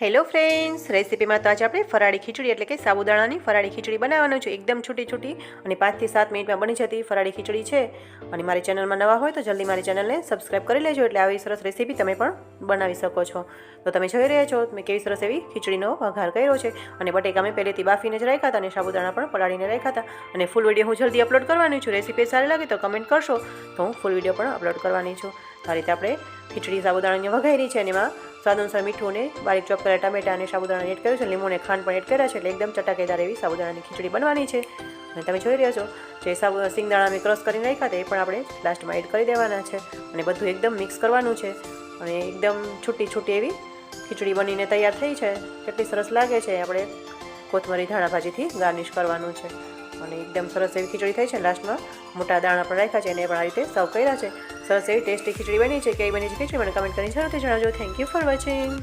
Hello friends, રેસીપીમાં તો આજે આપણે ફરાળી ખીચડી એટલે કે સાબુદાણાની ફરાળી ખીચડી બનાવવાનું છે. એકદમ છૂટી અને 5 થી 7 મિનિટમાં બની જતી ફરાળી ખીચડી છે. અને મારી ચેનલમાં નવા હોય તો જલ્દી મારી ચેનલને સબસ્ક્રાઈબ કરી લેજો, એટલે આવી સરસ રેસીપી તમે પણ બનાવી શકો છો. તો તમે જોઈ રહ્યા છો મેં કેવી સરસ એવી ખીચડીનો વઘાર કર્યો છે. અને બટેકા મેં પહેલેથી બાફીને જ રાખ્યા હતા અને સાબુદાણા પણ પલાળીને રાખ્યા હતા. અને ફૂલ વિડીયો હું જલ્દી અપલોડ કરવાની છું. રેસીપી સારી લાગે તો કમેન્ટ કરશો તો હું ફૂલ વિડીયો પણ અપલોડ કરવાની છું. તો આ રીતે આપણે ખીચડી સાબુદાણાની વઘારી છે અને એમાં સ્વાદ અનુસાર મીઠું ને બારીક ચોપ કરેલા ટામેટા અને સાબુદાણા એડ કર્યું છે, લીંબુ અને ખાંડ પણ એડ કર્યા છે, એટલે એકદમ ચટાકેદાર એવી સાબુદાણાની ખીચડી બનવાની છે. અને તમે જોઈ રહ્યા છો જે સિંગદાણા મેં ક્રશ કરીને રાખ્યા હતા એ પણ આપણે લાસ્ટમાં એડ કરી દેવાના છે. અને બધું એકદમ મિક્સ કરવાનું છે. અને એકદમ છૂટી એવી ખીચડી બનીને તૈયાર થઈ છે. કેટલી સરસ લાગે છે. આપણે કોથમરી ધાણા ભાજીથી ગાર્નિશ કરવાનું છે. અને એકદમ સરસ એવી ખીચડી થઈ છે. લાસ્ટમાં મોટા દાણા પણ રાખ્યા છે અને એ પણ આ રીતે સર્વ કર્યા છે. સરસ એવી ટેસ્ટી ખીચડી બની છે. કેવી બની છે ખીચડી મને કમેન્ટ કરીને જરૂરથી જણાવજો. Thank you for watching.